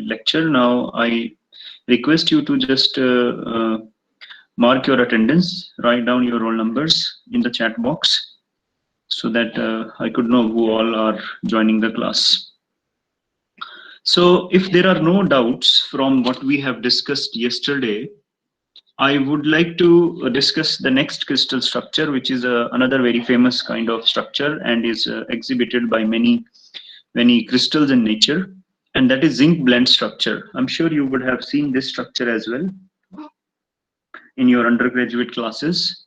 lecture. Now I request you to just mark your attendance, write down your roll numbers in the chat box so that I could know who all are joining the class. So if there are no doubts from what we have discussed yesterday, I would like to discuss the next crystal structure, which is another very famous kind of structure and is exhibited by many crystals in nature, and that is zinc blende structure. I'm sure you would have seen this structure as well in your undergraduate classes.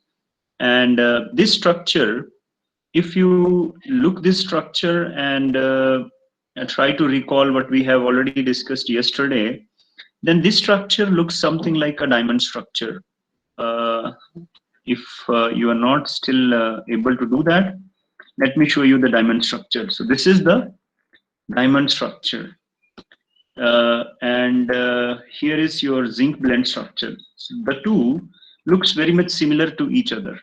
And this structure, if you look this structure and try to recall what we have already discussed yesterday, then this structure looks something like a diamond structure. If you are not still able to do that, let me show you the diamond structure. So this is the diamond structure. And here is your zinc blende structure. So the two looks very much similar to each other.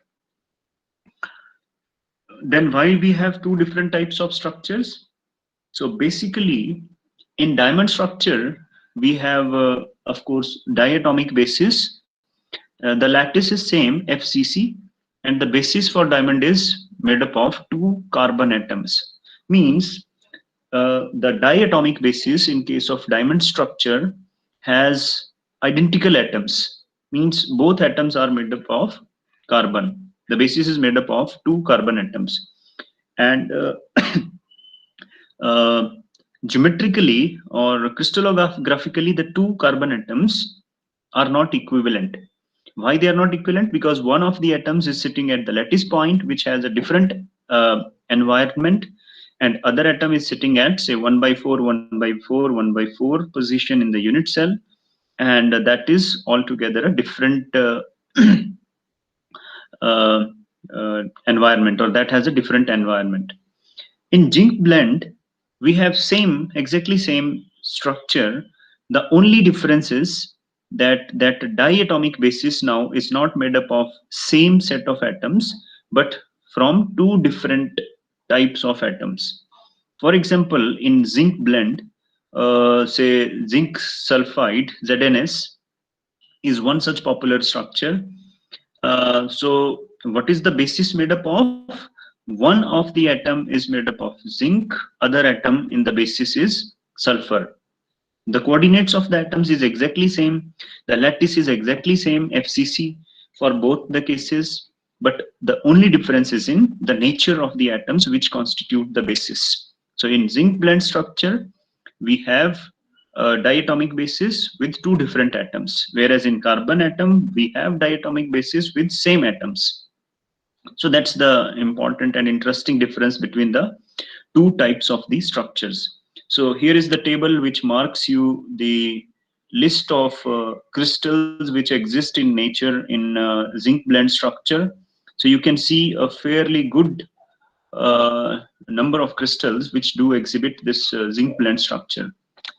Then why we have two different types of structures? So basically, in diamond structure, we have, of course, diatomic basis. The lattice is same, FCC, and the basis for diamond is made up of two carbon atoms. Means the diatomic basis in case of diamond structure has identical atoms. Means both atoms are made up of carbon. The basis is made up of two carbon atoms. And geometrically or crystallographically, the two carbon atoms are not equivalent. Why they are not equivalent? Because one of the atoms is sitting at the lattice point, which has a different environment, and other atom is sitting at, say, 1/4, 1/4, 1/4 position in the unit cell, and that is altogether a different environment, or that has a different environment. In zinc blende, we have exactly same structure. The only difference is that diatomic basis now is not made up of same set of atoms, but from two different types of atoms. For example, in zinc blende, say zinc sulfide, ZNS, is one such popular structure. So what is the basis made up of? One of the atom is made up of zinc, other atom in the basis is sulfur. The coordinates of the atoms is exactly same. The lattice is exactly same, FCC, for both the cases. But the only difference is in the nature of the atoms which constitute the basis. So in zinc blende structure, we have a diatomic basis with two different atoms, whereas in carbon atom, we have diatomic basis with same atoms. So that's the important and interesting difference between the two types of these structures. So here is the table which marks you the list of crystals which exist in nature in zinc blende structure. So you can see a fairly good number of crystals which do exhibit this zinc blende structure.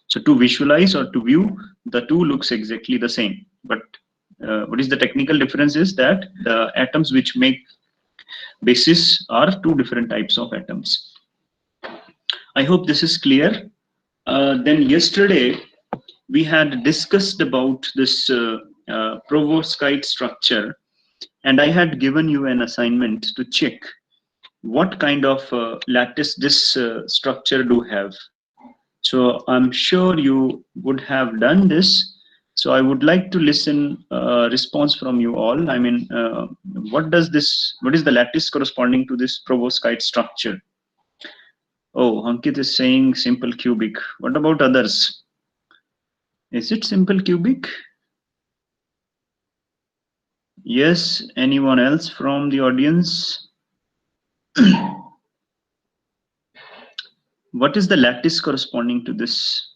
So to visualize or to view, the two looks exactly the same. But what is the technical difference is that the atoms which make basis are two different types of atoms. I hope this is clear. Then yesterday we had discussed about this perovskite structure, and I had given you an assignment to check what kind of lattice this structure do have. So I'm sure you would have done this. So I would like to listen response from you all. I mean, what is the lattice corresponding to this perovskite structure? Oh, Ankit is saying simple cubic. What about others? Is it simple cubic? Yes, anyone else from the audience? What is the lattice corresponding to this?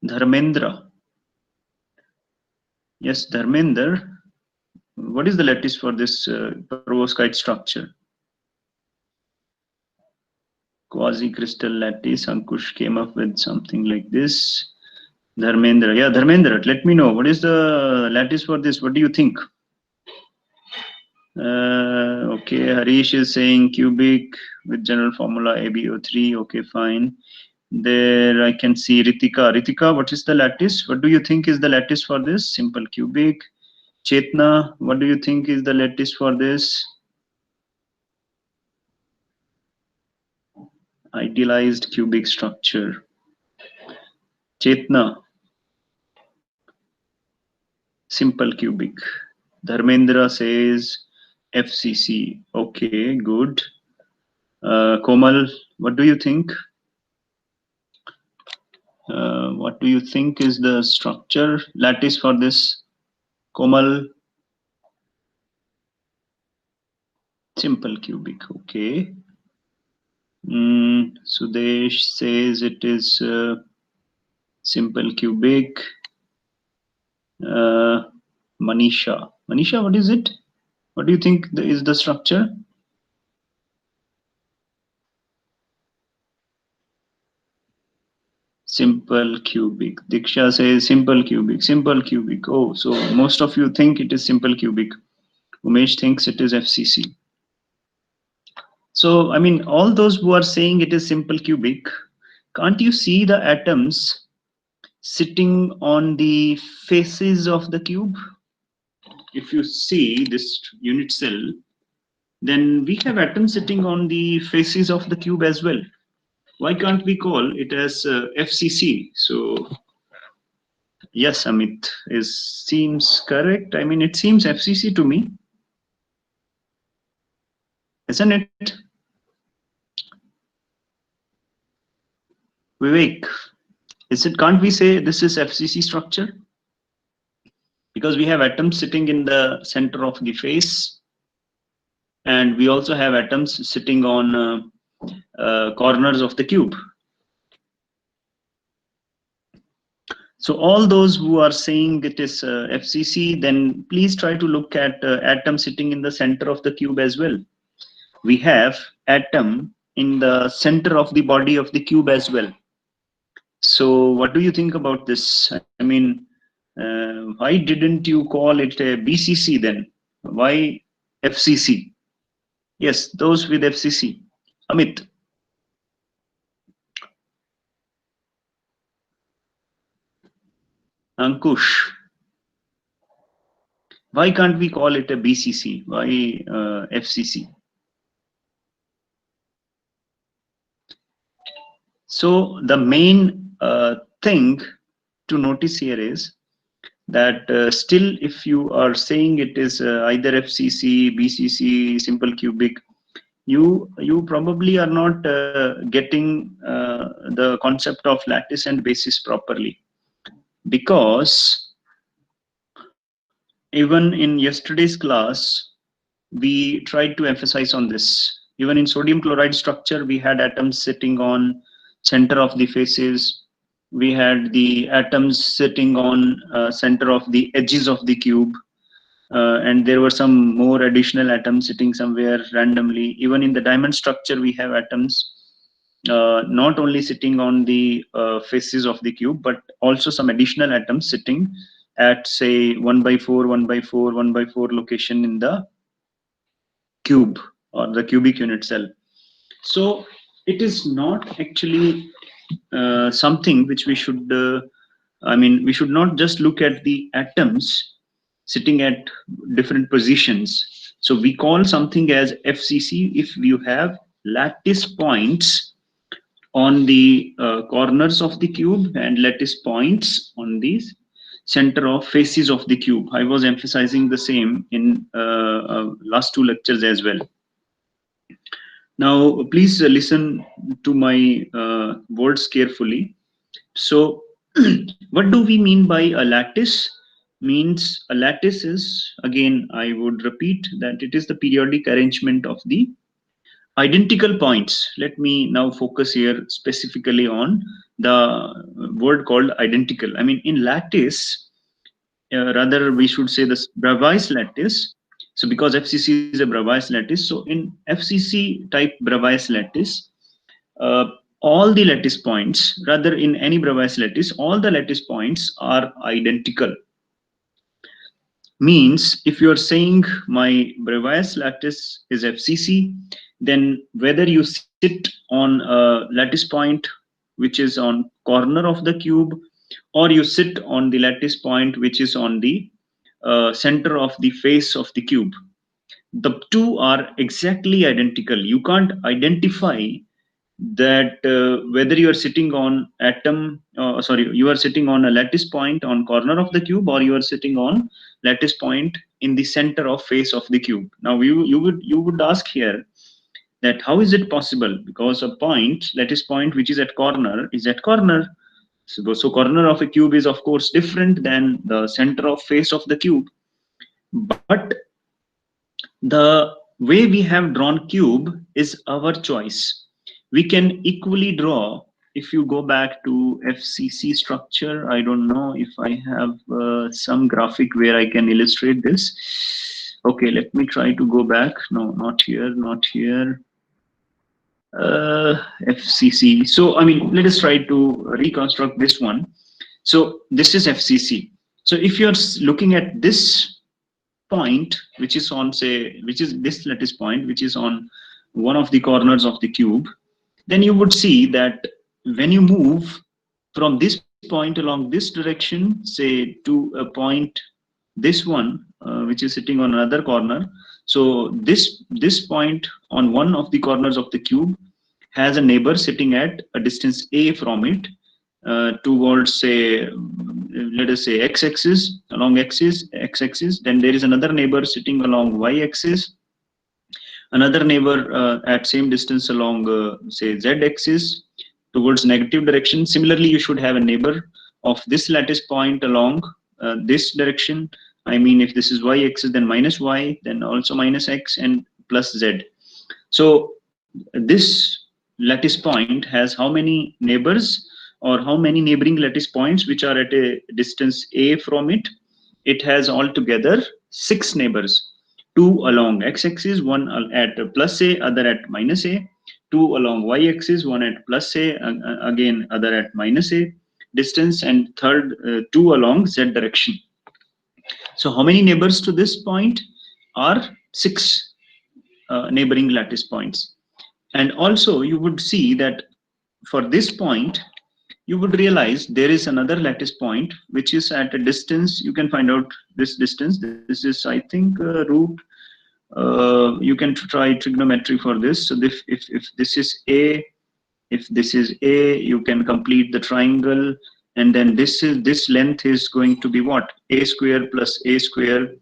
Dharmendra. Yes, Dharmender. What is the lattice for this perovskite structure? Quasi-crystal lattice. Ankush came up with something like this. Dharmendra. Yeah, Dharmendra, let me know. What is the lattice for this? What do you think? Okay, Harish is saying cubic with general formula AbO3. Okay, fine. There I can see Ritika. Ritika, what is the lattice? What do you think is the lattice for this? Simple cubic. Chetna, what do you think is the lattice for this? Idealized cubic structure. Chetna, simple cubic. Dharmendra says FCC. Okay, good. Komal, what do you think? What do you think is the structure lattice for this? Komal, simple cubic. Okay. Sudesh says it is simple cubic. Manisha. Manisha, what is it? What do you think is the structure? Simple cubic. Diksha says simple cubic, simple cubic. Oh, so most of you think it is simple cubic. Umesh thinks it is FCC. So, I mean, all those who are saying it is simple cubic, can't you see the atoms sitting on the faces of the cube? If you see this unit cell, then we have atoms sitting on the faces of the cube as well. Why can't we call it as FCC? So yes, Amit is seems correct. I mean, it seems FCC to me, isn't it? Vivek, is it? Can't we say this is FCC structure? Because we have atoms sitting in the center of the face, and we also have atoms sitting on corners of the cube. So all those who are saying it is FCC, then please try to look at atom sitting in the center of the cube as well. We have atom in the center of the body of the cube as well. So what do you think about this? I mean, why didn't you call it a BCC then? Why FCC? Yes, those with FCC. Amit. Ankush. Why can't we call it a BCC? Why FCC? So the main thing to notice here is that still if you are saying it is either FCC, BCC, simple cubic, you probably are not getting the concept of lattice and basis properly, because even in yesterday's class we tried to emphasize on this. Even in sodium chloride structure, we had atoms sitting on center of the faces. We had the atoms sitting on center of the edges of the cube. And there were some more additional atoms sitting somewhere randomly. Even in the diamond structure, we have atoms not only sitting on the faces of the cube, but also some additional atoms sitting at, say, 1/4, 1/4, 1/4 location in the cube or the cubic unit cell. So it is not actually something which we should, we should not just look at the atoms sitting at different positions. So we call something as FCC if you have lattice points on the corners of the cube and lattice points on these center of faces of the cube. I was emphasizing the same in last two lectures as well. Now, please listen to my words carefully. So, what do we mean by a lattice? Means a lattice is, again, I would repeat that it is the periodic arrangement of the identical points. Let me now focus here specifically on the word called identical. I mean, in lattice, rather we should say this Bravais lattice. So because FCC is a Bravais lattice, so in FCC type Bravais lattice, uh, all the lattice points, rather in any Bravais lattice, all the lattice points are identical. Means if you are saying my Bravais lattice is FCC, then whether you sit on a lattice point which is on corner of the cube, or you sit on the lattice point which is on the center of the face of the cube. The two are exactly identical. You can't identify that whether you are sitting on you are sitting on a lattice point on corner of the cube, or you are sitting on lattice point in the center of face of the cube. Now you would ask here that how is it possible, because a point, lattice point, which is at corner is at corner. So corner of a cube is of course different than the center of face of the cube. But the way we have drawn cube is our choice. We can equally draw, if you go back to FCC structure, I don't know if I have some graphic where I can illustrate this. Okay, let me try to go back. No, not here, not here. FCC. So, I mean, let us try to reconstruct this one. So this is FCC. So if you're looking at this point, which is on, say, which is this lattice point, which is on one of the corners of the cube, then you would see that when you move from this point along this direction, say to a point, this one, which is sitting on another corner. So this point on one of the corners of the cube has a neighbor sitting at a distance a from it, towards, say, let us say x-axis, along x-axis. Then there is another neighbor sitting along y-axis, another neighbor at same distance along, say, z-axis towards negative direction. Similarly, you should have a neighbor of this lattice point along this direction. I mean, if this is y-axis, then minus y, then also minus x, and plus z. So this lattice point has how many neighbors, or how many neighboring lattice points which are at a distance a from it? It has altogether 6 neighbors. 2 along x-axis, one at plus a, other at minus a. 2 along y-axis, one at plus a, again other at minus a distance, and third 2 along z direction. So how many neighbors to this point? Are 6 neighboring lattice points. And also you would see that for this point, you would realize there is another lattice point which is at a distance. You can find out this distance. This is, I think, root. You can try trigonometry for this. So if this is a, if this is a, you can complete the triangle, and then this length is going to be what? A square plus a square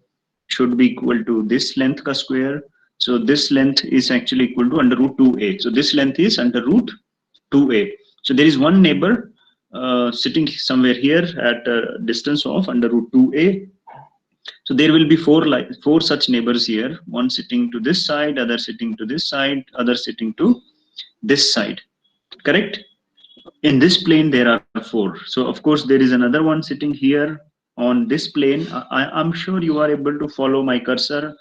should be equal to this length ka square. So this length is actually equal to under root 2a. So this length is under root 2a. So there is one neighbor sitting somewhere here at a distance of under root 2a. So there will be four such neighbors here. One sitting to this side, other sitting to this side, other sitting to this side. Correct? In this plane there are 4. So of course there is another one sitting here on this plane. I'm sure you are able to follow my cursor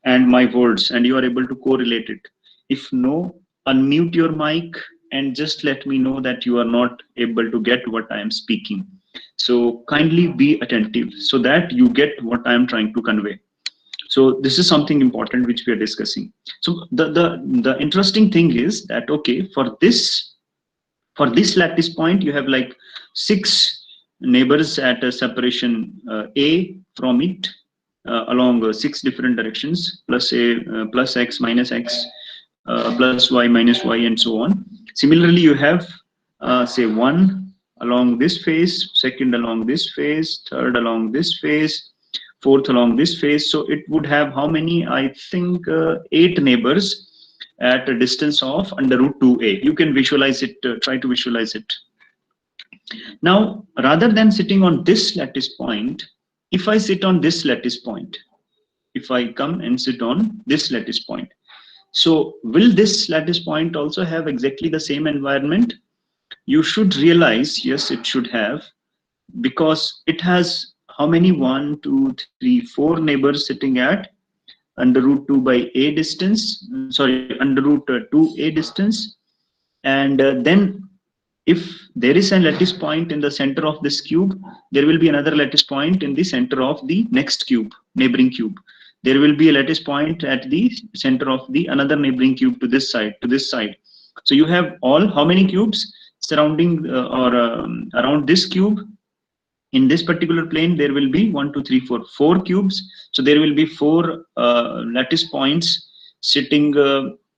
and my words, and you are able to correlate it. If no, unmute your mic and just let me know that you are not able to get what I am speaking. So kindly be attentive so that you get what I am trying to convey. So this is something important which we are discussing. So the interesting thing is that, okay, for this lattice point, you have like 6 neighbors at a separation a from it, along 6 different directions, plus a, plus x, minus x, plus y, minus y, and so on. Similarly, you have say 1 along this face, second along this face, third along this face, fourth along this face. So it would have how many? I think 8 neighbors at a distance of under root 2a. You can visualize it, try to visualize it. Now, rather than sitting on this lattice point, if I sit on this lattice point, if I come and sit on this lattice point, so will this lattice point also have exactly the same environment? You should realize, yes, it should have, because it has how many? 1, 2, 3, 4 neighbors sitting at under root 2 by a distance, sorry, under root 2a distance. And then if there is a lattice point in the center of this cube, there will be another lattice point in the center of the next cube, neighboring cube. There will be a lattice point at the center of the another neighboring cube to this side, to this side. So you have all how many cubes? surrounding or around this cube. In this particular plane there will be 4 cubes, so there will be 4 lattice points sitting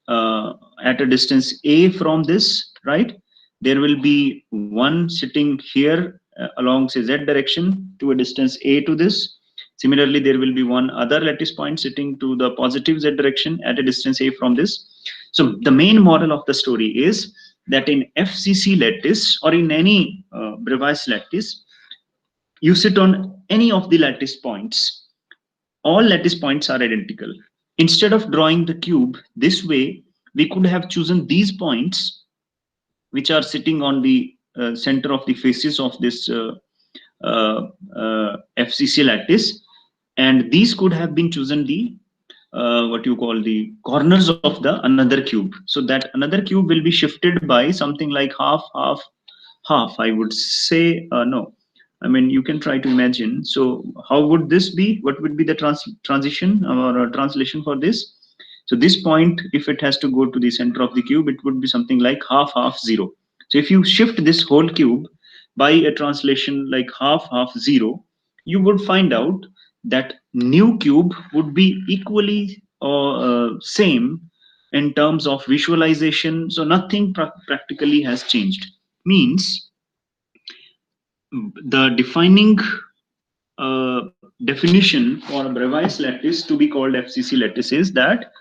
at a distance a from this, right? There will be one sitting here along say z direction to a distance a to this. Similarly, there will be one other lattice point sitting to the positive z direction at a distance a from this. So the main moral of the story is that in fcc lattice or in any Bravais lattice, you sit on any of the lattice points. All lattice points are identical. Instead of drawing the cube this way, we could have chosen these points, which are sitting on the center of the faces of this FCC lattice, and these could have been chosen the what you call the corners of the another cube. So that another cube will be shifted by something like half, half, half. I would say no. I mean, you can try to imagine. So how would this be? What would be the transition or translation for this? So this point, if it has to go to the center of the cube, it would be something like half, half, zero. So if you shift this whole cube by a translation like half, half, zero, you would find out that new cube would be equally same in terms of visualization. So nothing practically has changed. Means the defining definition for a Bravais lattice to be called FCC lattice is that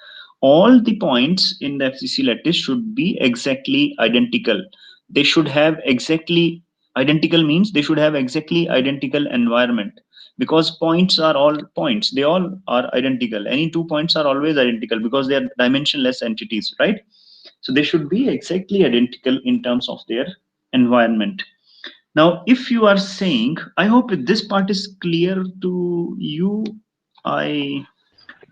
all the points in the FCC lattice should be exactly identical. They should have exactly identical means they should have exactly identical environment, because points are all points. They all are identical. Any two points are always identical because they are dimensionless entities, right? So they should be exactly identical in terms of their environment. Now, if you are saying, I hope this part is clear to you. I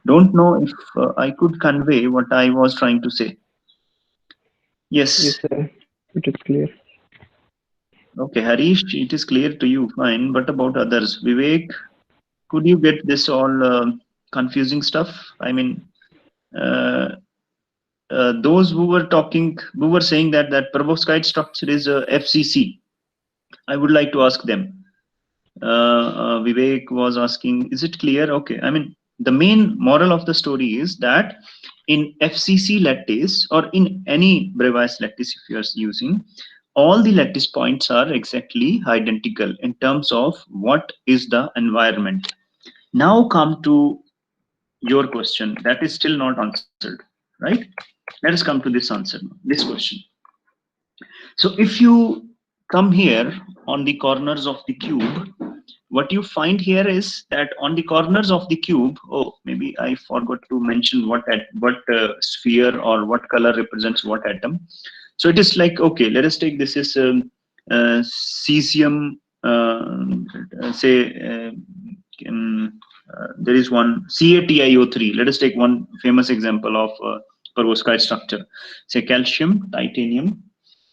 don't know if I could convey what I was trying to say. Yes, Yes. sir. It is clear. Okay, Harish, it is clear to you. Fine. What about others? Vivek, could you get this all confusing stuff? I mean, uh, those who were talking, who were saying that perovskite structure is FCC. I would like to ask them. Vivek was asking, is it clear? Okay, I mean, the main moral of the story is that in FCC lattice or in any Bravais lattice, if you are using, all the lattice points are exactly identical in terms of what is the environment. Now come to your question that is still not answered, right? Let us come to this answer, this question. So if you come here on the corners of the cube, what you find here is that on the corners of the cube, oh, maybe I forgot to mention what sphere or what color represents what atom. So it is like, okay, let us take this is cesium, say there is one CaTiO3. Let us take one famous example of perovskite structure, say calcium, titanium,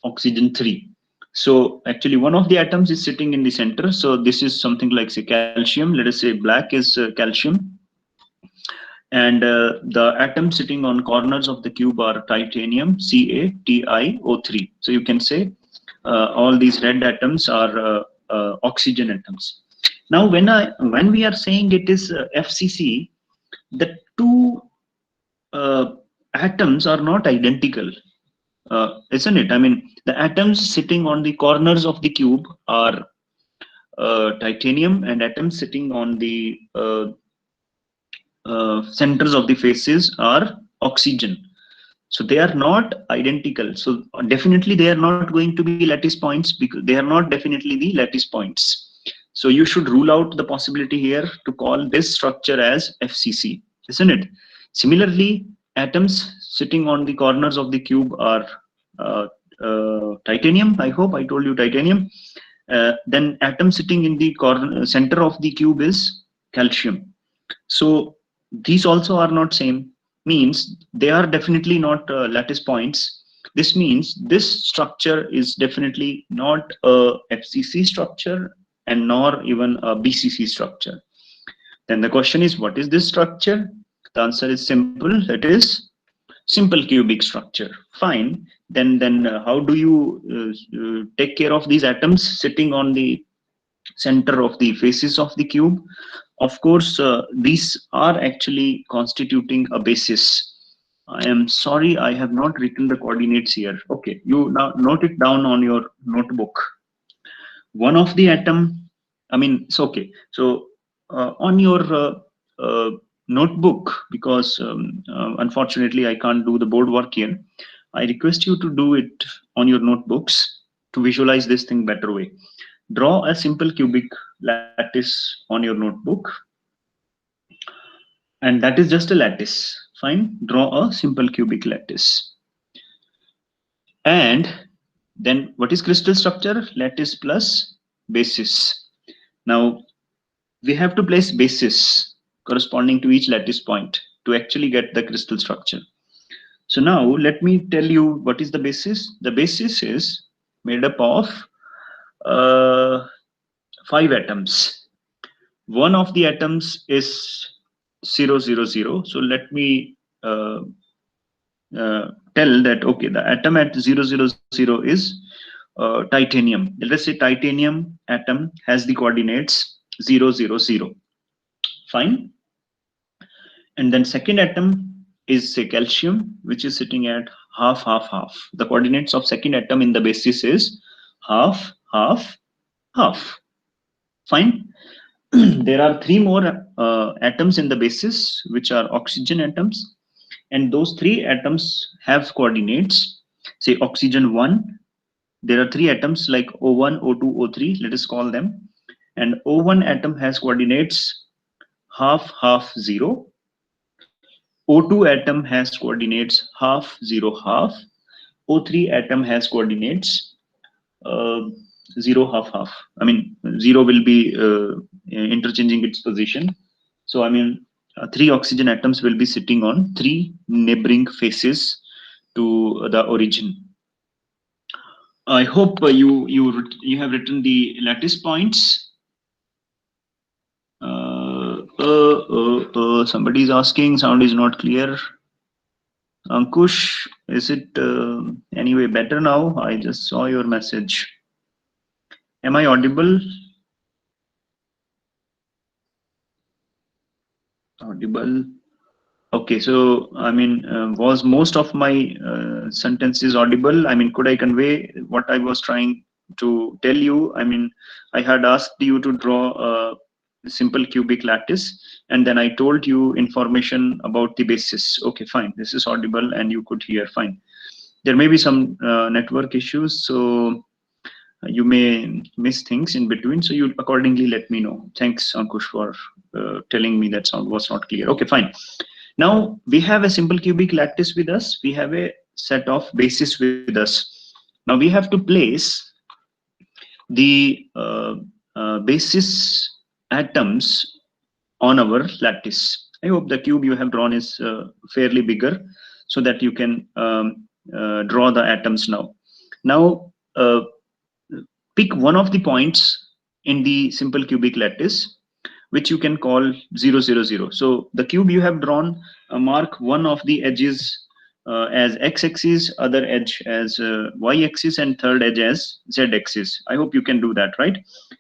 oxygen 3. So actually one of the atoms is sitting in the center. So this is something like say calcium. Let us say black is calcium. And the atoms sitting on corners of the cube are titanium, CaTiO3. So you can say all these red atoms are oxygen atoms. Now when we are saying it is FCC, the two atoms are not identical, isn't it? I mean, the atoms sitting on the corners of the cube are titanium, and atoms sitting on the centers of the faces are oxygen. So they are not identical. So definitely they are not going to be lattice points because they are not definitely the lattice points. So you should rule out the possibility here to call this structure as FCC, isn't it? Similarly, atoms sitting on the corners of the cube are uh, titanium. I hope I told you titanium. Then atom sitting in the corner center of the cube is calcium. So these also are not same, means they are definitely not lattice points. This means this structure is definitely not a FCC structure and nor even a BCC structure. Then the question is, what is this structure? The answer is simple. It is simple cubic structure. Fine. then how do you take care of these atoms sitting on the center of the faces of the cube? Of course, these are actually constituting a basis. I am sorry, I have not written the coordinates here. Okay, you now note it down on your notebook. One of the atom, I mean, it's okay. So on your notebook, because unfortunately I can't do the board work here, I request you to do it on your notebooks to visualize this thing better way. Draw a simple cubic lattice on your notebook, and that is just a lattice. Fine, draw a simple cubic lattice. And then what is crystal structure? Lattice plus basis. Now we have to place basis corresponding to each lattice point to actually get the crystal structure. So now let me tell you what is the basis. The basis is made up of uh, 5 atoms. One of the atoms is 000. So let me uh, tell that, okay, the atom at 000 is titanium. Let us say titanium atom has the coordinates 000. Fine. And then second atom is say calcium, which is sitting at half, half, half. The coordinates of second atom in the basis is half, half, half. Fine. There are 3 more atoms in the basis, which are oxygen atoms, and those 3 atoms have coordinates. Say oxygen 1, there are 3 atoms like O1, O2, O3, let us call them. And O1 atom has coordinates half, half, 0. O2 atom has coordinates half, 0, half. O3 atom has coordinates uh, 0, half, half. I mean, 0 will be interchanging its position. So, I mean, 3 oxygen atoms will be sitting on 3 neighboring faces to the origin. I hope you have written the lattice points. Somebody is asking, sound is not clear. Ankush, is it anyway better now? I just saw your message. Am I audible? Audible. Okay, so I mean, was most of my sentences audible? I mean, could I convey what I was trying to tell you? I mean, I had asked you to draw a simple cubic lattice, and then I told you information about the basis. Okay, fine. This is audible, and you could hear. Fine. There may be some network issues, so you may miss things in between. So you accordingly let me know. Thanks, Ankush, for telling me that sound was not clear. Okay, fine. Now we have a simple cubic lattice with us. We have a set of bases with us. Now we have to place the basis atoms on our lattice. I hope the cube you have drawn is fairly bigger so that you can draw the atoms now. Now pick one of the points in the simple cubic lattice which you can call 000. So the cube you have drawn, mark one of the edges as x-axis, other edge as y-axis, and third edge as z-axis. I hope you can do that, right?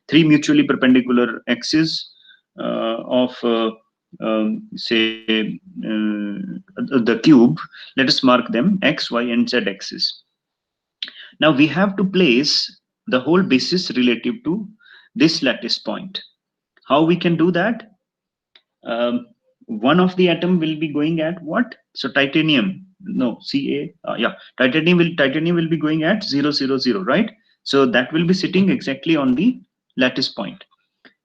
3 mutually perpendicular axes of say the cube. Let us mark them x, y, and z-axis. Now we have to place the whole basis relative to this lattice point. How we can do that? One of the atom will be going at what? So titanium, no, yeah, titanium will be going at 000, right? So that will be sitting exactly on the lattice point.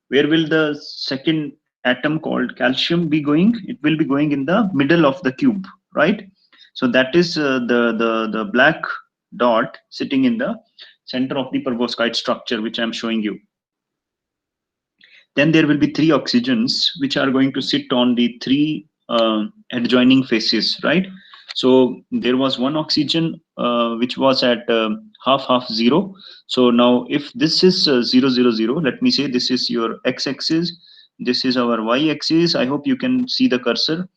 Where will the second atom called calcium be going? It will be going in the middle of the cube, right? So that is the black dot sitting in the center of the perovskite structure, which I'm showing you. Then there will be 3 oxygens which are going to sit on the 3 adjoining faces, right? So there was 1 oxygen which was at half, half, 0. So now if this is 000, let me say this is your x-axis, this is our y-axis. I hope you can see the cursor,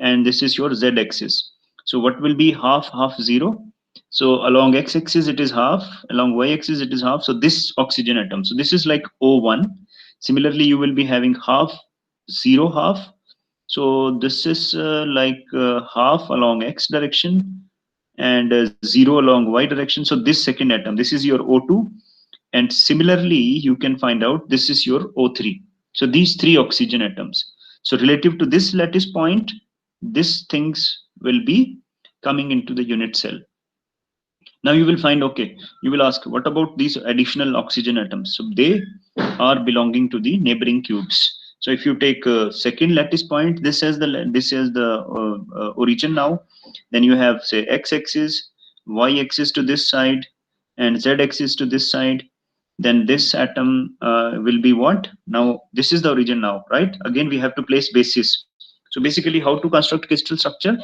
and this is your z-axis. So what will be half, half, 0? So along x-axis it is half, along y-axis it is half. So this oxygen atom, so this is like O1. Similarly, you will be having half, zero, half. So this is half along x direction and zero along y direction. So this second atom, this is your O2. And similarly, you can find out this is your O3. So these three oxygen atoms. So relative to this lattice point, these things will be coming into the unit cell. Now you will find, okay, you will ask, what about these additional oxygen atoms? So they are belonging to the neighboring cubes. So if you take a second lattice point, this is the origin now. Then you have, say, x-axis, y-axis to this side, and z-axis to this side. Then this atom will be what? Now this is the origin now, right? Again, we have to place basis. So basically, how to construct crystal structure?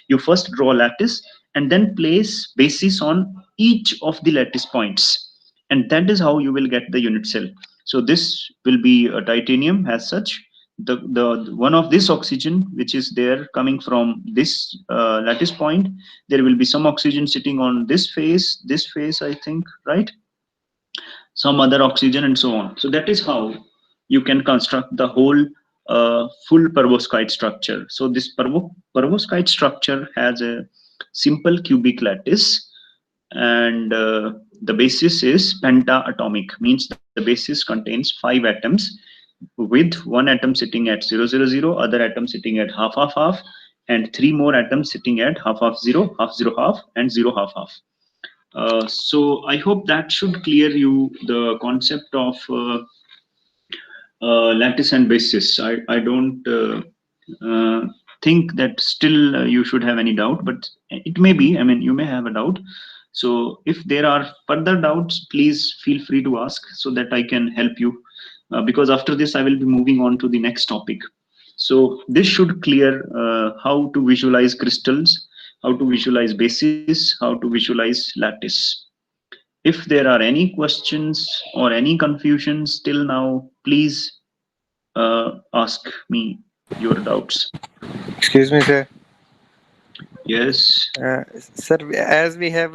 You first draw a lattice and then place basis on each of the lattice points, and that is how you will get the unit cell. So this will be a titanium as such. The one of this oxygen which is there coming from this lattice point, there will be some oxygen sitting on this face, I think, right? Some other oxygen and so on. So that is how you can construct the whole full perovskite structure. So this perovskite structure has a simple cubic lattice, and the basis is pentaatomic, means the basis contains 5 atoms, with one atom sitting at 0, 0, 0, other atom sitting at half, half, half, and 3 more atoms sitting at half, half, 0, half, 0, half, and 0, half, half. So I hope that should clear you the concept of lattice and basis. I don't think that still you should have any doubt, but it may be. I mean, you may have a doubt. So if there are further doubts, please feel free to ask so that I can help you. Because after this, I will be moving on to the next topic. So this should clear how to visualize crystals, how to visualize basis, how to visualize lattice. If there are any questions or any confusions till now, please ask me your doubts. Excuse me, sir. Yes. Sir, as we have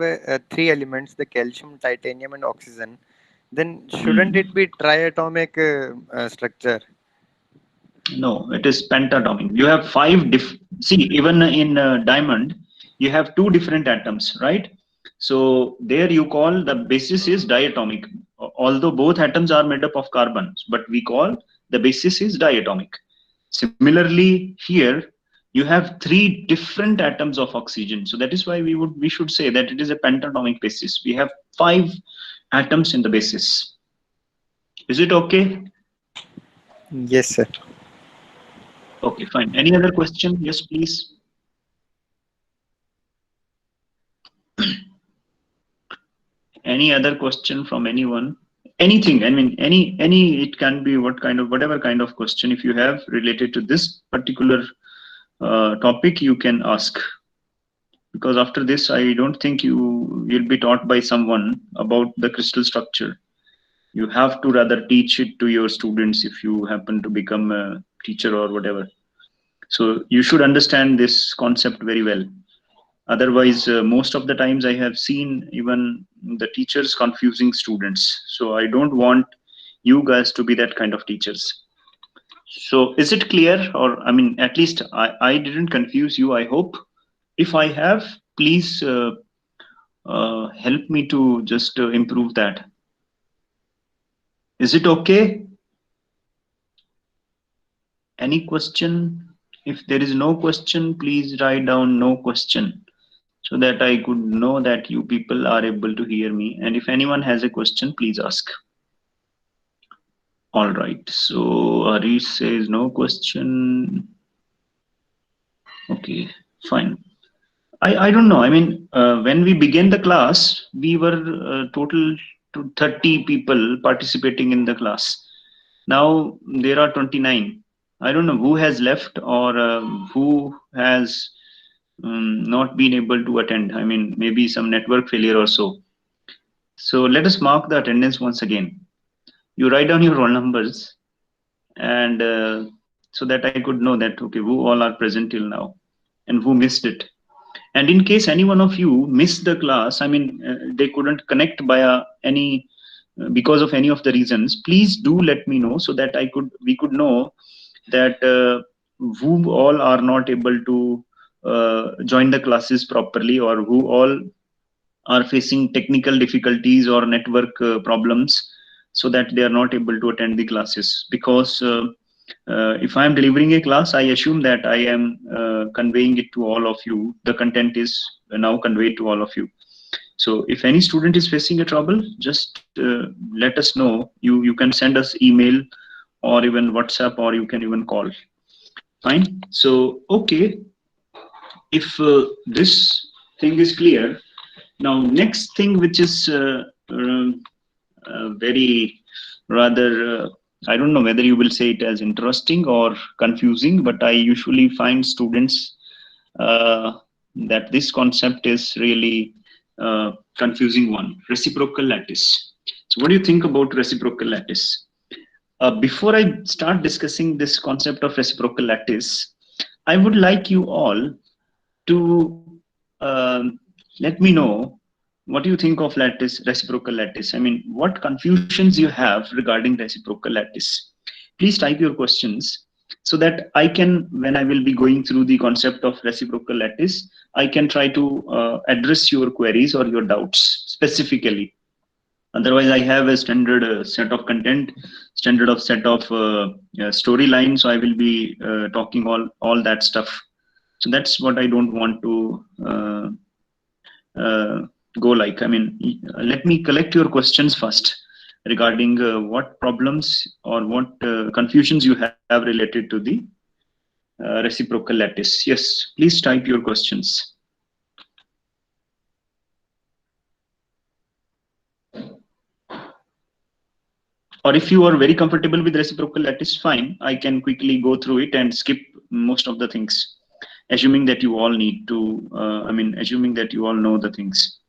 three elements, the calcium, titanium, and oxygen, then shouldn't Hmm. it be triatomic structure? No, it is pentatomic. You have five see, even in diamond, you have two different atoms, right? So there you call the basis is diatomic. Although both atoms are made up of carbon, but we call the basis is diatomic. Similarly, here you have three different atoms of oxygen. So that is why we should say that it is a pentatomic basis. We have 5 atoms in the basis. Is it okay? Yes, sir. Okay, fine. Any other question? Yes, please. Any other question from anyone? Anything. I mean, any. It can be whatever kind of question. If you have related to this particular topic, you can ask. Because after this, I don't think you'll be taught by someone about the crystal structure. You have to rather teach it to your students if you happen to become a teacher or whatever. So you should understand this concept very well. Otherwise, most of the times I have seen even the teachers confusing students. So I don't want you guys to be that kind of teachers. So is it clear? Or I mean, at least I didn't confuse you, I hope. If I have, please help me to just improve that. Is it okay? Any question? If there is no question, please write down no question so that I could know that you people are able to hear me. And if anyone has a question, please ask. All right. So Harish says no question. Okay, fine. I don't know. I mean, when we began the class, we were total to 30 people participating in the class. Now there are 29. I don't know who has left or who has not been able to attend. I mean, maybe some network failure or so. So let us mark the attendance once again. You write down your roll numbers, and so that I could know that okay, who all are present till now, and who missed it. And in case any one of you missed the class, I mean, they couldn't connect via any because of any of the reasons, please do let me know so that we could know that who all are not able to join the classes properly, or who all are facing technical difficulties or network problems, so that they are not able to attend the classes. Because if I am delivering a class, I assume that I am conveying it to all of you. The content is now conveyed to all of you. So if any student is facing a trouble, just let us know. You can send us email or even WhatsApp, or you can even call. Fine. So okay, if this thing is clear, now next thing, which is very rather I don't know whether you will say it as interesting or confusing, but I usually find students uh, that this concept is really confusing one. Reciprocal lattice. So what do you think about reciprocal lattice? Before I start discussing this concept of reciprocal lattice, I would like you all to let me know what you think of lattice, reciprocal lattice. I mean, what confusions you have regarding reciprocal lattice. Please type your questions so that I can, when I will be going through the concept of reciprocal lattice, I can try to address your queries or your doubts specifically. Otherwise, I have a standard set of content, standard of set of storyline. So I will be talking all that stuff. So that's what I don't want to uh, go like. I mean, let me collect your questions first regarding what problems or what confusions you have related to the reciprocal lattice. Yes, please type your questions. Or if you are very comfortable with reciprocal lattice, fine. I can quickly go through it and skip most of the things, assuming that you all need to. Assuming that you all know the things.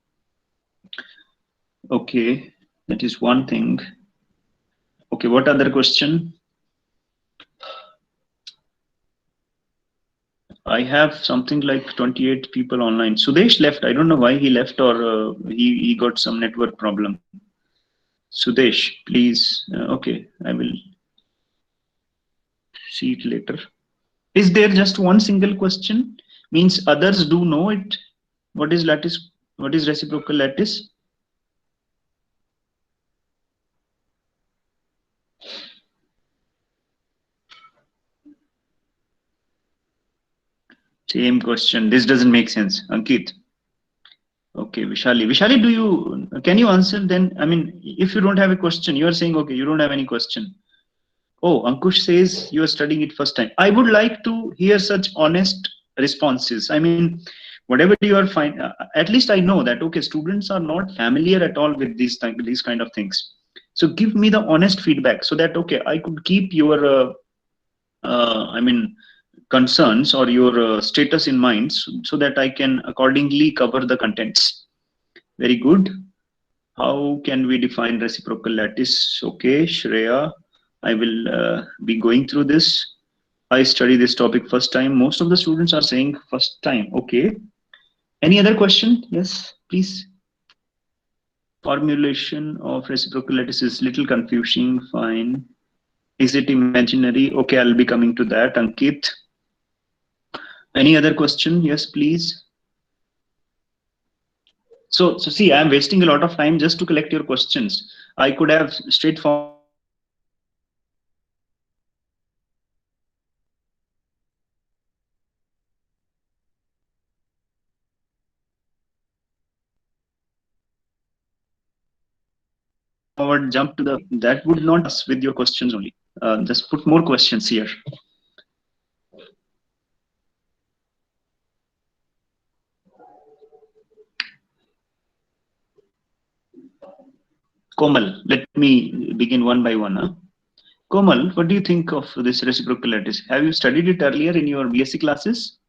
Okay, that is one thing. Okay, what other question? I have something like 28 people online. Sudesh left. I don't know why he left, or he got some network problem. Sudesh, please. Okay, I will see it later. Is there just one single question? Means others do know it. What is lattice? What is reciprocal lattice? Same question. This doesn't make sense. Ankit. Okay, Vishali. Vishali, can you answer then? I mean, if you don't have a question, you are saying, okay, you don't have any question. Oh, Ankush says you are studying it first time. I would like to hear such honest responses. I mean, whatever you are fine. At least I know that, okay, students are not familiar at all with these kind of things. So give me the honest feedback so that, okay, I could keep your concerns or your status in mind, so that I can accordingly cover the contents. Very good. How can we define reciprocal lattice? Okay, Shreya, I will be going through this. I study this topic first time. Most of the students are saying first time. Okay. Any other question? Yes, please. Formulation of reciprocal lattice is little confusing. Fine. Is it imaginary? Okay, I'll be coming to that. Ankit. Any other question? Yes, please. So see, I'm wasting a lot of time just to collect your questions. I could have straightforwardly answered your questions and straightforward jump to the. That would not us with your questions only. Just put more questions here. Komal, let me begin one by one. Komal, what do you think of this reciprocal lattice? Have you studied it earlier in your BSc classes?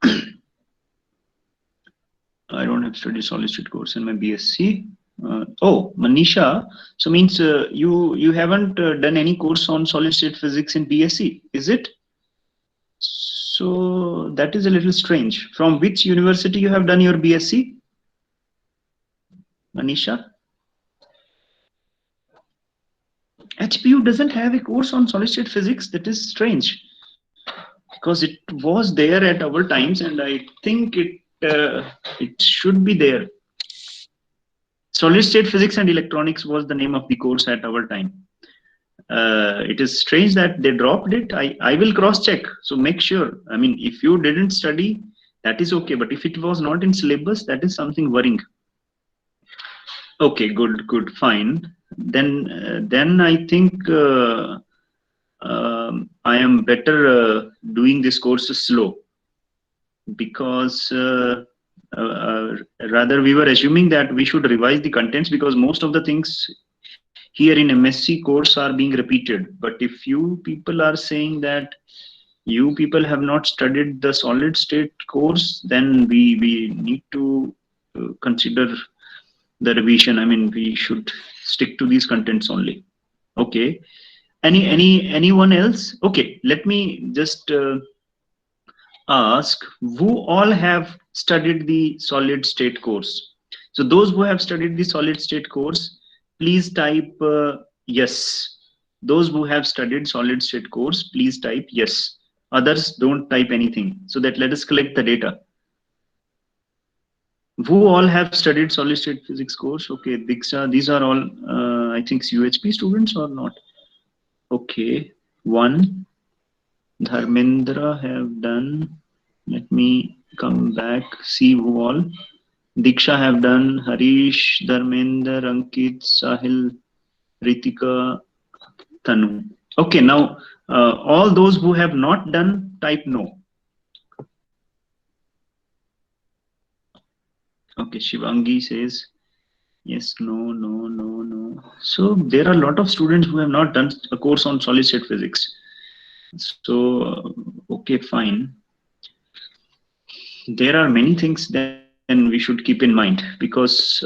I don't have studied solid state course in my BSc. Oh, Manisha. So means you haven't done any course on solid state physics in BSc, is it? So that is a little strange. From which university you have done your BSc, Manisha? HPU doesn't have a course on solid state physics. That is strange because it was there at our times, and I think it should be there. Solid state physics and electronics was the name of the course at our time. It is strange that they dropped it. I will cross check. So make sure. I mean, if you didn't study, that is okay. But if it was not in syllabus, that is something worrying. Okay, good, fine. Then I think I am better doing this course slow, because rather we were assuming that we should revise the contents, because most of the things here in MSc course are being repeated. But if you people are saying that you people have not studied the solid state course, then we need to consider the revision. I mean, we should stick to these contents only. Okay. Anyone else? Okay, let me just ask, who all have studied the solid state course? So those who have studied the solid state course, please type yes. Those who have studied solid state course, please type yes. Others don't type anything, so that let us collect the data. Who all have studied solid state physics course? Okay, these are all I think UHP students or not? Okay, one. Dharmendra have done. Let me come back, see who all. Diksha have done. Harish, Dharmender, Ankit, Sahil, Ritika, Tanu. Okay, now all those who have not done, type no. Okay, Shivangi says yes, no. So there are a lot of students who have not done a course on solid state physics. So okay, fine. There are many things then we should keep in mind, because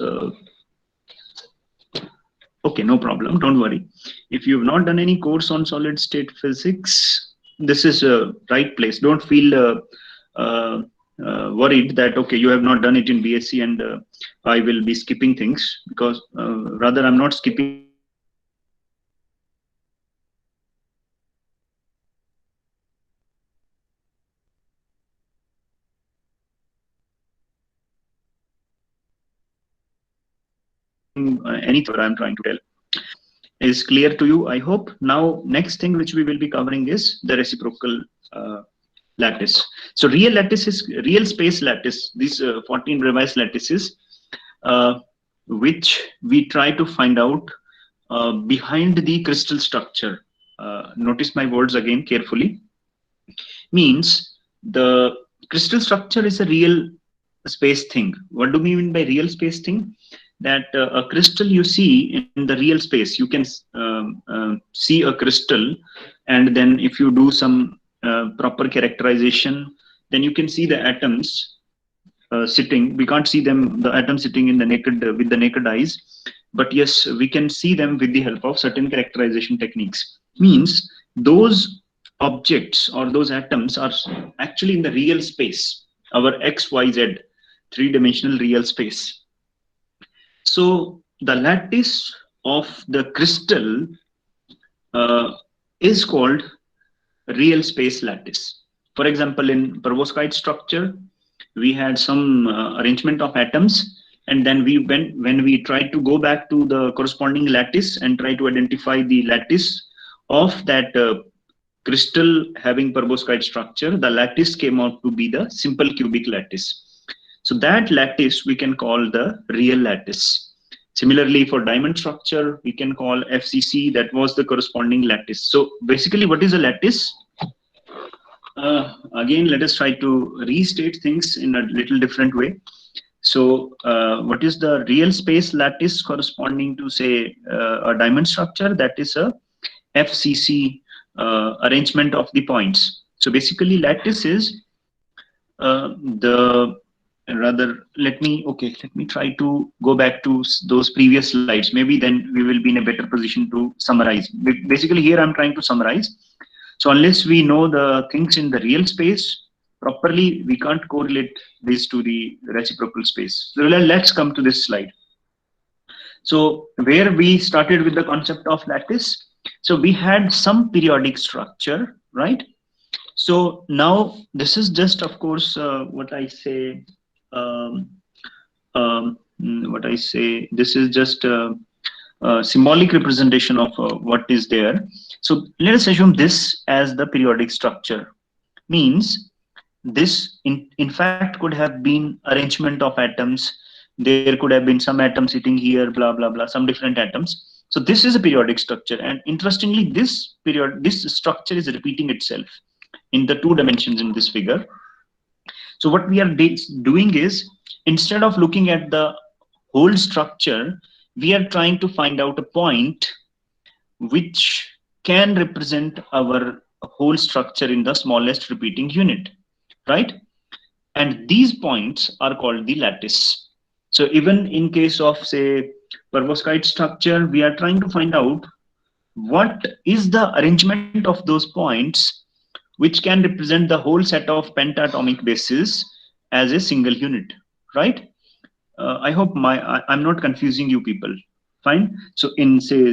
okay, no problem, don't worry. If you've not done any course on solid state physics, this is a right place. Don't feel worried that okay, you have not done it in BSc and I will be skipping things, because rather I'm not skipping anything. Anything I'm trying to tell is clear to you, I hope. Now, next thing which we will be covering is the reciprocal lattice. So real lattice is real space lattice. These 14 revised lattices, which we try to find out behind the crystal structure. Notice my words again carefully. Means the crystal structure is a real space thing. What do we mean by real space thing? That a crystal you see in the real space, you can see a crystal, and then if you do some proper characterization, then you can see the atoms sitting. We can't see them, the atoms sitting in the naked with the naked eyes, but yes, we can see them with the help of certain characterization techniques. Means those objects or those atoms are actually in the real space, our XYZ three-dimensional real space. So the lattice of the crystal is called real space lattice. For example, in perovskite structure, we had some arrangement of atoms, and then when we tried to go back to the corresponding lattice and try to identify the lattice of that crystal having perovskite structure, the lattice came out to be the simple cubic lattice. So that lattice we can call the real lattice. Similarly, for diamond structure, we can call FCC, that was the corresponding lattice. So basically, what is a lattice? Again, let us try to restate things in a little different way. So what is the real space lattice corresponding to, say, a diamond structure? That is a FCC arrangement of the points. So basically, lattice is the rather let me try to go back to those previous slides. Maybe then we will be in a better position to summarize. Basically, here I'm trying to summarize. So unless we know the things in the real space, properly, we can't correlate this to the reciprocal space. So let's come to this slide. So where we started with the concept of lattice. So we had some periodic structure, right? So now this is just, of course, what I say. Um, what I say. This is just a symbolic representation of what is there. So let us assume this as the periodic structure. Means this in fact could have been arrangement of atoms. There could have been some atoms sitting here, blah blah blah, some different atoms. So this is a periodic structure, and interestingly this structure is repeating itself in the two dimensions in this figure. So what we are doing is, instead of looking at the whole structure, we are trying to find out a point which can represent our whole structure in the smallest repeating unit, right? And these points are called the lattice. So even in case of, say, perovskite structure, we are trying to find out what is the arrangement of those points which can represent the whole set of pentatomic bases as a single unit, right? I hope I'm not confusing you people. Fine. So in, say,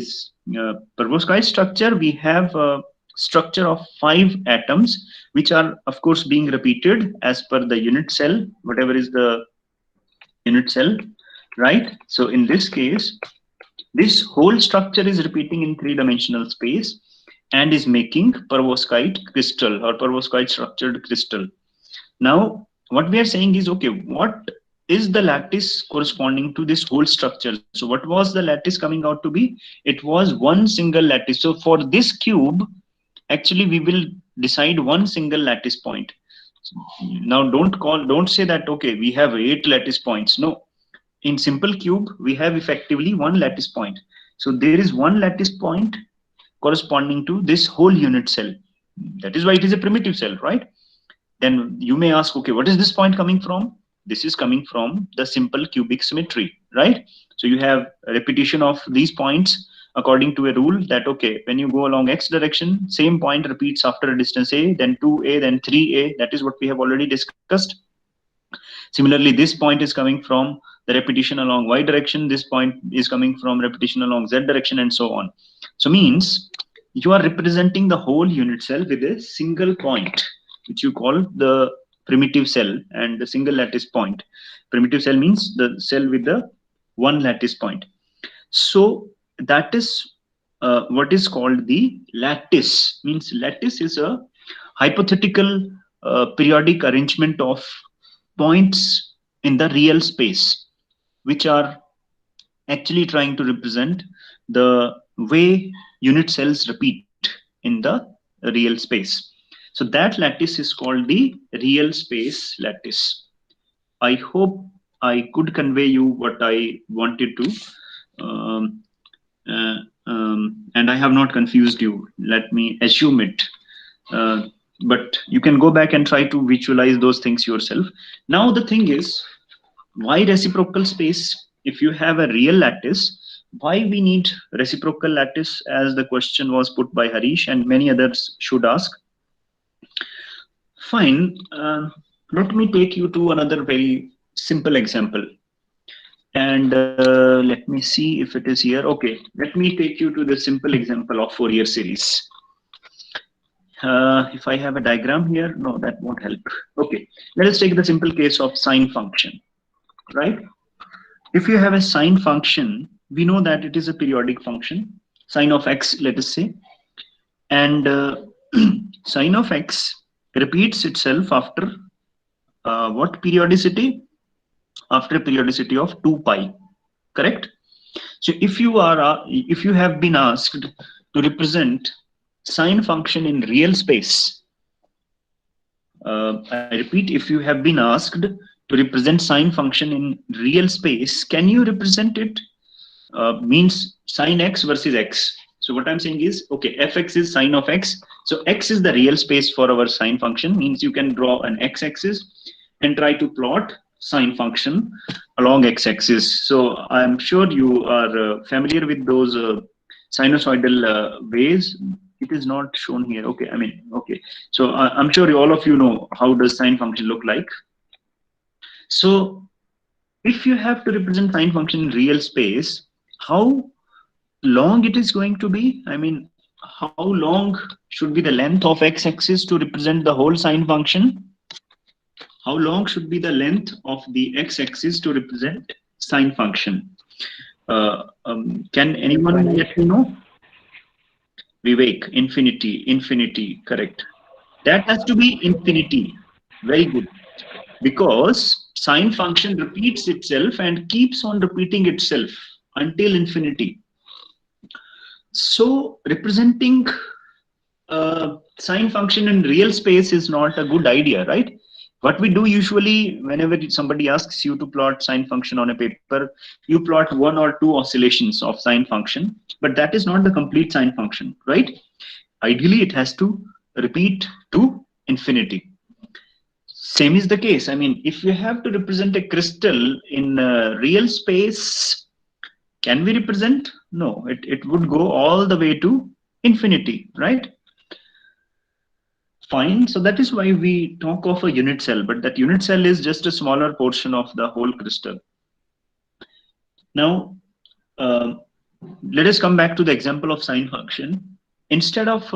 perovskite structure, we have a structure of 5 atoms, which are of course being repeated as per the unit cell, whatever is the unit cell, right? So in this case, this whole structure is repeating in 3-dimensional space and is making perovskite crystal or perovskite structured crystal. Now, what we are saying is, okay, what is the lattice corresponding to this whole structure? So what was the lattice coming out to be? It was one single lattice. So for this cube, actually we will decide one single lattice point. Now don't say that, okay, we have 8 lattice points. No, in simple cube, we have effectively one lattice point. So there is one lattice point corresponding to this whole unit cell. That is why it is a primitive cell, right? Then you may ask, okay, what is this point coming from? This is coming from the simple cubic symmetry, right? So you have a repetition of these points according to a rule that, okay, when you go along x direction, same point repeats after a distance a, then 2a, then 3a. That is what we have already discussed. Similarly, this point is coming from the repetition along y direction. This point is coming from repetition along z direction, and so on. So means you are representing the whole unit cell with a single point, which you call the primitive cell, and the single lattice point. Primitive cell means the cell with the one lattice point. So that is what is called the lattice. Means lattice is a hypothetical periodic arrangement of points in the real space, which are actually trying to represent the way unit cells repeat in the real space. So that lattice is called the real space lattice. I hope I could convey you what I wanted to, um, and I have not confused you. Let me assume it. But you can go back and try to visualize those things yourself. Now the thing is, why reciprocal space? If you have a real lattice, why we need reciprocal lattice, as the question was put by Harish and many others should ask. Fine. Let me take you to another very simple example. And let me see if it is here. Okay, let me take you to the simple example of Fourier series. If I have a diagram here, no, that won't help. Okay, let us take the simple case of sine function, right? If you have a sine function, we know that it is a periodic function, sine of x, let us say, and sine of x repeats itself after what periodicity? After a periodicity of 2 pi, correct? So if you have been asked to represent sine function in real space, I repeat, if you have been asked to represent sine function in real space, can you represent it? Means sine x versus x. So what I'm saying is, okay, fx is sine of x. So x is the real space for our sine function. Means you can draw an x-axis and try to plot sine function along x-axis. So I'm sure you are familiar with those sinusoidal ways. it is not shown here. Okay, I mean, okay. So I'm sure all of you know how does sine function look like. So if you have to represent sine function in real space, how long it is going to be? I mean, how long should be the length of x-axis to represent the whole sine function? How long should be the length of the x-axis to represent sine function? Can anyone let Infinite. me know? Vivek, infinity, infinity, correct. That has to be infinity. Very good. Because sine function repeats itself and keeps on repeating itself until infinity. So representing sine function in real space is not a good idea, right? What we do usually, whenever somebody asks you to plot sine function on a paper, you plot one or two oscillations of sine function, but that is not the complete sine function, right? Ideally, it has to repeat to infinity. Same is the case. I mean, if you have to represent a crystal in real space, can we represent? No, it would go all the way to infinity, right? Fine. So that is why we talk of a unit cell, but that unit cell is just a smaller portion of the whole crystal. Now, uh, let us come back to the example of sine function. Instead of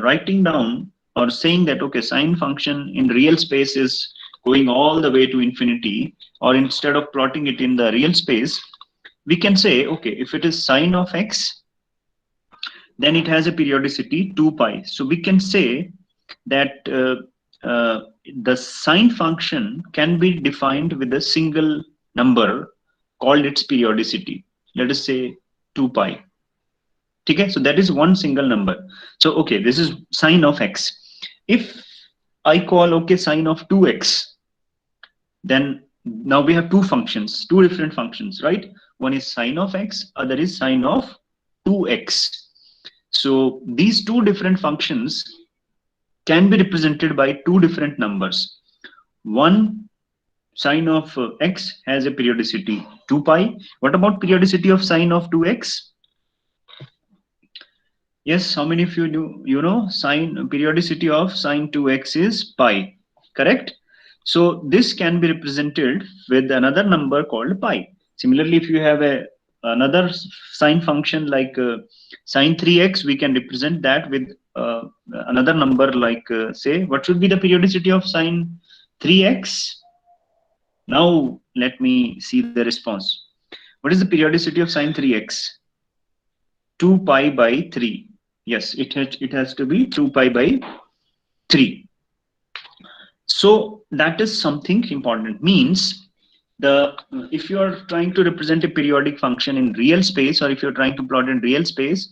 writing down or saying that, okay, sine function in real space is going all the way to infinity, or instead of plotting it in the real space, we can say, okay, if it is sine of x, then it has a periodicity 2 pi. So we can say that the sine function can be defined with a single number called its periodicity. Let us say 2 pi. Okay, so that is one single number. So okay, this is sine of x. If I call okay sine of 2x, then now we have two functions, two different functions, right? One is sine of x, other is sine of 2x. So these two different functions can be represented by two different numbers. One, sine of x has a periodicity 2 pi. What about periodicity of sine of 2x? Yes, how many of you do you know sine periodicity of sine 2x is pi, correct? So this can be represented with another number called pi. Similarly, if you have another sine function like sine 3x, we can represent that with another number like say what should be the periodicity of sine 3x? Now let me see the response. What is the periodicity of sine 3x? 2 pi by 3. Yes, it has to be 2 pi by 3. So that is something important. Means the if you are trying to represent a periodic function in real space, or if you're trying to plot in real space,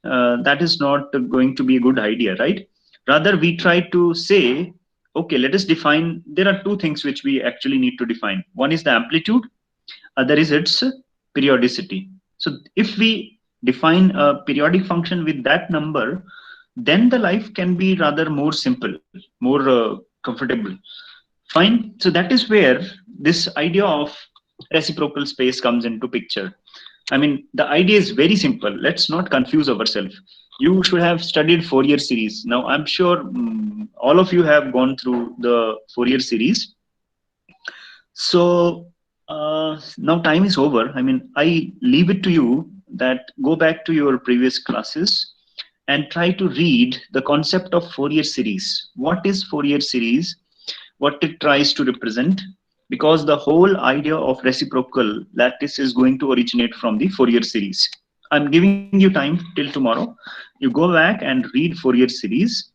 that is not going to be a good idea, right? Rather, we try to say, okay, let us define. There are two things which we actually need to define. One is the amplitude, other is its periodicity. So if we define a periodic function with that number, then the life can be rather more simple, more comfortable. Fine. So that is where this idea of reciprocal space comes into picture. I mean, the idea is very simple. Let's not confuse ourselves. You should have studied Fourier series. Now, I'm sure all of you have gone through the Fourier series. So now time is over. I mean, I leave it to you that go back to your previous classes and try to read the concept of Fourier series. What is Fourier series? What it tries to represent? Because the whole idea of reciprocal lattice is going to originate from the Fourier series. I'm giving you time till tomorrow. You go back and read Fourier series,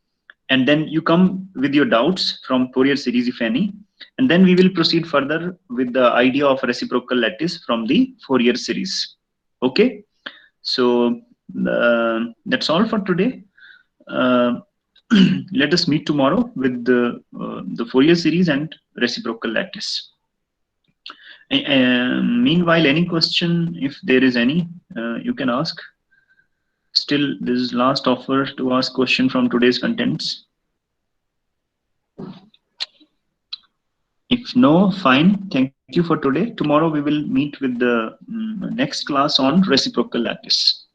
and then you come with your doubts from Fourier series, if any, and then we will proceed further with the idea of reciprocal lattice from the Fourier series. Okay, so that's all for today. Uh, let us meet tomorrow with the Fourier series and reciprocal lattice. Meanwhile, any question, if there is any, you can ask. Still, this is last offer to ask question from today's contents. If no, fine. Thank you for today. Tomorrow we will meet with the next class on reciprocal lattice.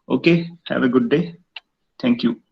Okay, have a good day. Thank you.